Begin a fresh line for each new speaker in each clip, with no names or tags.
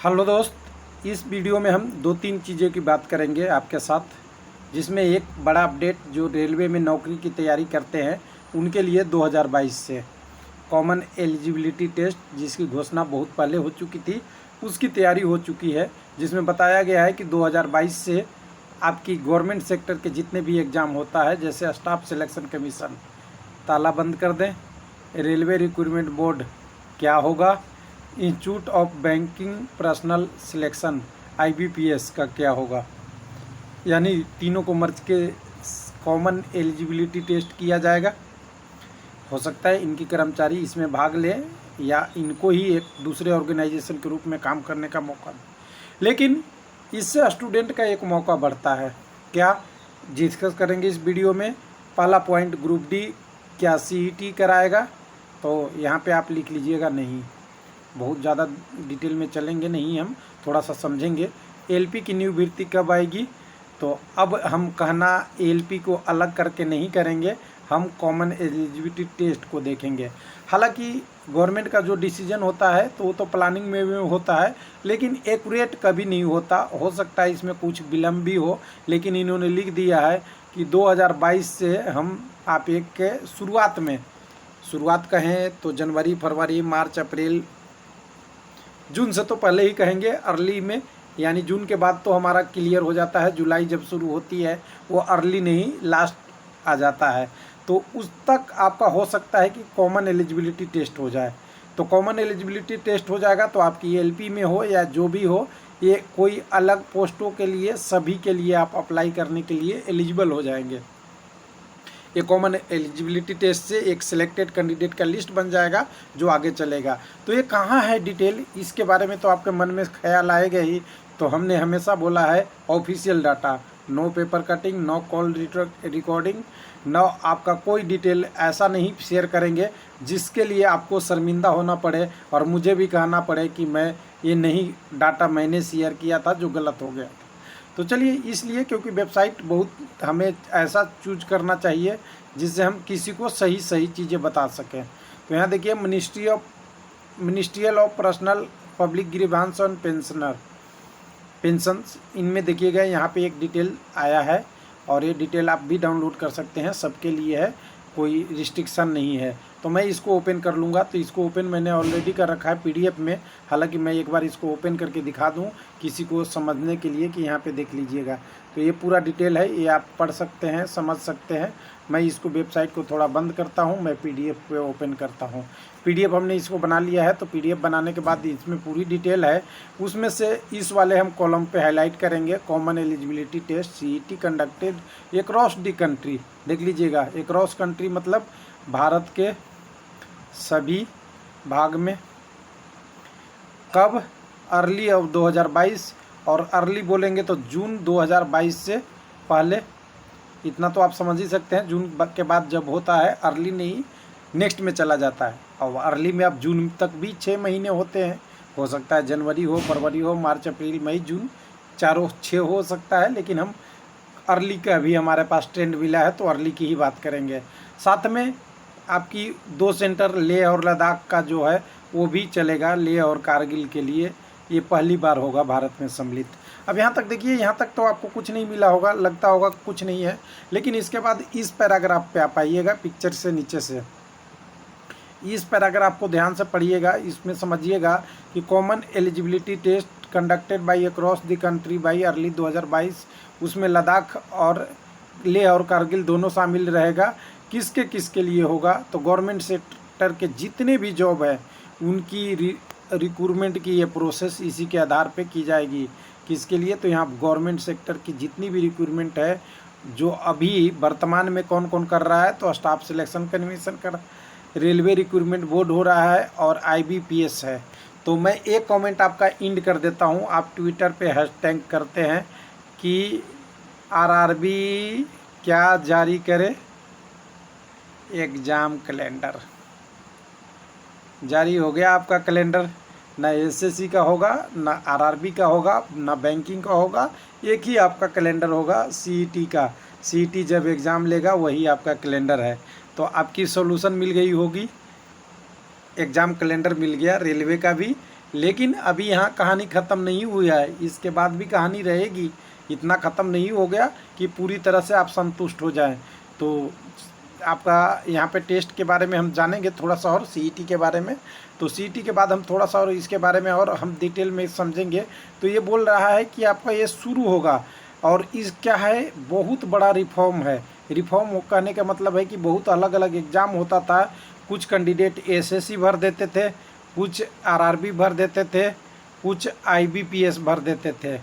Hello दोस्त, इस video में हम दो तीन चीज़ों की बात करेंगे आपके साथ, जिसमें एक बड़ा अपडेट जो रेलवे में नौकरी की तैयारी करते हैं उनके लिए 2022 से कॉमन एलिजिबिलिटी टेस्ट, जिसकी घोषणा बहुत पहले हो चुकी थी, उसकी तैयारी हो चुकी है। जिसमें बताया गया है कि 2022 से आपकी गवर्नमेंट सेक्टर के जितने भी एग्ज़ाम होता है, जैसे स्टाफ सिलेक्शन कमीशन, ताला बंद कर दें। रेलवे रिक्रूटमेंट बोर्ड क्या होगा, institute of banking personal selection IBPS का क्या होगा, यानी तीनों को मर्ज के कॉमन एलिजिबिलिटी टेस्ट किया जाएगा। हो सकता है इनकी कर्मचारी इसमें भाग लें या इनको ही एक दूसरे ऑर्गेनाइजेशन के रूप में काम करने का मौका दें, लेकिन इससे स्टूडेंट का एक मौका बढ़ता है। क्या डिस्कस करेंगे इस वीडियो में। पहला पॉइंट, ग्रुप डी क्या CET कराएगा, तो यहाँ पे आप लिख लीजिएगा नहीं, बहुत ज़्यादा डिटेल में चलेंगे नहीं, हम थोड़ा सा समझेंगे। LP की न्यू भर्ती कब आएगी, तो अब हम कहना LP को अलग करके नहीं करेंगे, हम कॉमन एलिजिबिलिटी टेस्ट को देखेंगे। हालांकि गवर्नमेंट का जो डिसीजन होता है तो वो तो प्लानिंग में भी होता है, लेकिन एक्यूरेट कभी नहीं होता। हो सकता है इसमें कुछ विलम्ब भी हो, लेकिन इन्होंने लिख दिया है कि 2022 से हम आप एक के शुरुआत कहें तो जनवरी, फरवरी, मार्च, अप्रैल, जून से तो पहले ही कहेंगे, अर्ली में, यानी जून के बाद तो हमारा क्लियर हो जाता है। जुलाई जब शुरू होती है वो अर्ली नहीं लास्ट आ जाता है, तो उस तक आपका हो सकता है कि कॉमन एलिजिबिलिटी टेस्ट हो जाए। तो कॉमन एलिजिबिलिटी टेस्ट हो जाएगा तो आपकी LP में हो या जो भी हो, ये कोई अलग पोस्टों के लिए सभी के लिए आप अप्लाई करने के लिए एलिजिबल हो जाएंगे। ये कॉमन एलिजिबिलिटी टेस्ट से एक सिलेक्टेड कैंडिडेट का लिस्ट बन जाएगा जो आगे चलेगा। तो ये कहाँ है डिटेल, इसके बारे में तो आपके मन में ख्याल आएगा ही। तो हमने हमेशा बोला है official data, no paper cutting, no call recording, no आपका कोई डिटेल ऐसा नहीं शेयर करेंगे जिसके लिए आपको शर्मिंदा होना पड़े और मुझे भी कहना पड़े कि मैं ये नहीं डाटा मैंने शेयर किया था जो गलत हो गया। तो चलिए, इसलिए क्योंकि वेबसाइट बहुत हमें ऐसा चूज करना चाहिए जिससे हम किसी को सही चीज़ें बता सकें। तो यहाँ देखिए, ministerial of personnel public grievance on pensions, इनमें देखिएगा यहाँ पे एक डिटेल आया है और ये डिटेल आप भी डाउनलोड कर सकते हैं, सबके लिए है, कोई रिस्ट्रिक्शन नहीं है। तो मैं इसको ओपन कर लूँगा। तो इसको ओपन मैंने ऑलरेडी कर रखा है PDF में, हालांकि मैं एक बार इसको ओपन करके दिखा दूँ किसी को समझने के लिए कि यहाँ पे देख लीजिएगा। तो ये पूरा डिटेल है, ये आप पढ़ सकते हैं, समझ सकते हैं। मैं इसको वेबसाइट को थोड़ा बंद करता हूँ, मैं PDF पे ओपन करता हूँ। PDF हमने इसको बना लिया है। तो PDF बनाने के बाद इसमें पूरी डिटेल है, उसमें से इस वाले हम कॉलम पे हाईलाइट करेंगे, common eligibility test CET conducted across the country. देख लीजिएगा, अक्रॉस कंट्री मतलब भारत के सभी भाग में। कब, अर्ली ऑफ 2022, और अर्ली बोलेंगे तो जून 2022 से पहले। इतना तो आप समझ ही सकते हैं, जून के बाद जब होता है अर्ली नहीं नेक्स्ट में चला जाता है। और अर्ली में अब जून तक भी 6 महीने होते हैं, हो सकता है जनवरी हो, फरवरी हो, मार्च, अप्रैल, मई, जून, चारों 6 हो सकता है, लेकिन हम अर्ली का भी हमारे पास ट्रेंड मिला है तो अर्ली की ही बात करेंगे। साथ में आपकी 2 सेंटर लेह और लद्दाख का जो है वो भी चलेगा, लेह और कारगिल के लिए ये पहली बार होगा भारत में सम्मिलित। अब यहाँ तक देखिए, यहाँ तक तो आपको कुछ नहीं मिला होगा, लगता होगा कुछ नहीं है, लेकिन इसके बाद इस पैराग्राफ पे आप आइएगा, पिक्चर से नीचे से इस पैराग्राफ को ध्यान से पढ़िएगा। इसमें समझिएगा कि common eligibility test conducted by across the country by early 2022, उसमें लद्दाख और लेह और कारगिल दोनों शामिल रहेगा। किसके लिए होगा, तो गवर्नमेंट सेक्टर के जितने भी जॉब है उनकी रिक्रूटमेंट की ये प्रोसेस इसी के आधार पे की जाएगी। किसके लिए, तो यहाँ गवर्नमेंट सेक्टर की जितनी भी रिक्रूटमेंट है, जो अभी वर्तमान में कौन कौन कर रहा है, तो स्टाफ सिलेक्शन कमीशन कर, रेलवे रिक्रूटमेंट बोर्ड हो रहा है और IBPS है। तो मैं एक कमेंट आपका इंड कर देता हूँ, आप ट्विटर पे हैशटैग करते हैं कि RRB क्या जारी करे, एग्ज़ाम कैलेंडर जारी हो गया आपका कैलेंडर। ना SSC का होगा, ना RRB का होगा, ना बैंकिंग का होगा, एक ही आपका कैलेंडर होगा CET का। CET जब एग्ज़ाम लेगा वही आपका कैलेंडर है। तो आपकी सॉल्यूशन मिल गई होगी, एग्ज़ाम कैलेंडर मिल गया रेलवे का भी, लेकिन अभी यहाँ कहानी ख़त्म नहीं हुई है, इसके बाद भी कहानी रहेगी। इतना ख़त्म नहीं हो गया कि पूरी तरह से आप संतुष्ट हो जाएं। तो आपका यहाँ पे टेस्ट के बारे में हम जानेंगे थोड़ा सा, और सीईटी के बारे में। तो सीईटी के बाद हम थोड़ा सा और इसके बारे में और हम डिटेल में समझेंगे। तो ये बोल रहा है कि आपका ये शुरू होगा, और इस क्या है, बहुत बड़ा रिफॉर्म है। रिफॉर्म कहने का मतलब है कि बहुत अलग अलग एग्ज़ाम होता था। कुछ कैंडिडेट एसएससी भर देते थे, कुछ आरआरबी भर देते थे, कुछ आईबीपीएस भर देते थे।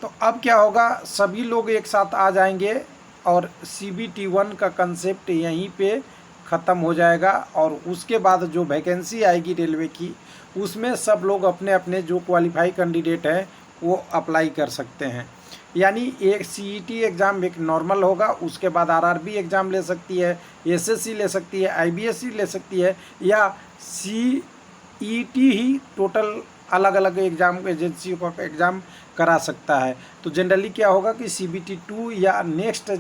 तो अब क्या होगा, सभी लोग एक साथ आ जाएंगे और सीबीटी 1 का कंसेप्ट यहीं पे ख़त्म हो जाएगा। और उसके बाद जो वैकेंसी आएगी रेलवे की, उसमें सब लोग अपने अपने जो क्वालिफाई कैंडिडेट हैं वो अप्लाई कर सकते हैं। यानी एक सीईटी एग्ज़ाम एक नॉर्मल होगा, उसके बाद आरआरबी एग्ज़ाम ले सकती है, एसएससी ले सकती है, आईबीएससी ले सकती है, या सीईटी ही टोटल अलग अलग एग्ज़ाम एजेंसियों का एग्ज़ाम करा सकता है। तो जनरली क्या होगा कि सीबीटी 2 या नेक्स्ट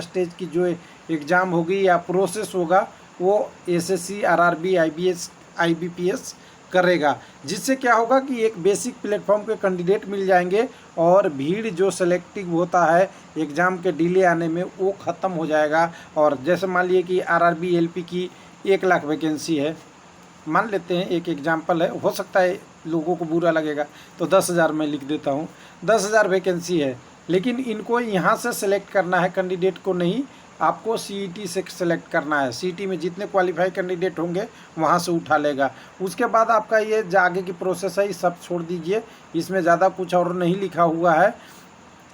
स्टेज की जो एग्ज़ाम होगी या प्रोसेस होगा, वो एसएससी, आरआरबी, आईबीएस, आईबीपीएस करेगा। जिससे क्या होगा कि एक बेसिक प्लेटफॉर्म के कैंडिडेट मिल जाएंगे, और भीड़ जो सेलेक्टिव होता है एग्ज़ाम के डिले आने में, वो ख़त्म हो जाएगा। और जैसे मान लिए कि आरआरबी एलपी की 1 लाख वैकेंसी है, मान लेते हैं, एक एग्जाम्पल है, हो सकता है लोगों को बुरा लगेगा, तो 10,000 मैं लिख देता हूँ। 10,000 वैकेंसी है, लेकिन इनको यहाँ से सेलेक्ट करना है, कैंडिडेट को नहीं, आपको सीईटी से सेलेक्ट करना है। सीईटी में जितने क्वालिफाई कैंडिडेट होंगे वहाँ से उठा लेगा। उसके बाद आपका ये जो आगे की प्रोसेस है, ये सब छोड़ दीजिए, इसमें ज़्यादा कुछ और नहीं लिखा हुआ है।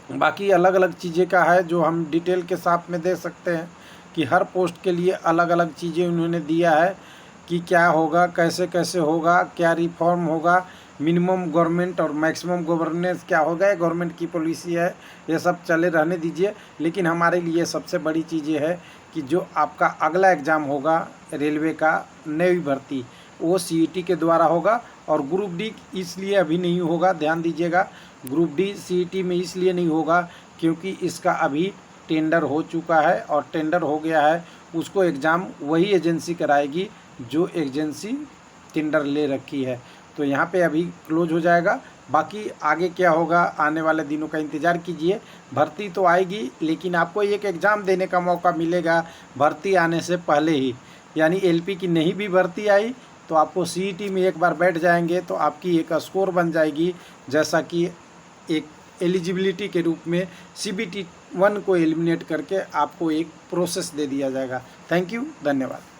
बाकी अलग अलग चीज़ें का है जो हम डिटेल के साथ में दे सकते हैं कि हर पोस्ट के लिए अलग अलग चीज़ें उन्होंने दिया है कि क्या होगा, कैसे कैसे होगा, क्या रिफॉर्म होगा, मिनिमम गवर्नमेंट और मैक्सिमम गवर्नेंस क्या होगा, ये गवर्नमेंट की पॉलिसी है। ये सब चले रहने दीजिए, लेकिन हमारे लिए सबसे बड़ी चीज़ ये है कि जो आपका अगला एग्ज़ाम होगा रेलवे का नई भर्ती, वो सीईटी के द्वारा होगा। और ग्रुप डी इसलिए अभी नहीं होगा, ध्यान दीजिएगा, ग्रुप डी सीईटी में इसलिए नहीं होगा क्योंकि इसका अभी टेंडर हो चुका है, और टेंडर हो गया है, उसको एग्ज़ाम वही एजेंसी कराएगी जो एजेंसी टेंडर ले रखी है। तो यहाँ पे अभी क्लोज हो जाएगा। बाकी आगे क्या होगा, आने वाले दिनों का इंतज़ार कीजिए। भर्ती तो आएगी, लेकिन आपको एक एग्ज़ाम देने का मौका मिलेगा भर्ती आने से पहले ही। यानी एलपी की नहीं भी भर्ती आई तो आपको सीईटी में एक बार बैठ जाएंगे तो आपकी एक स्कोर बन जाएगी, जैसा कि एक एलिजिबिलिटी के रूप में सीबीटी 1 को एलिमिनेट करके आपको एक प्रोसेस दे दिया जाएगा। थैंक यू, धन्यवाद।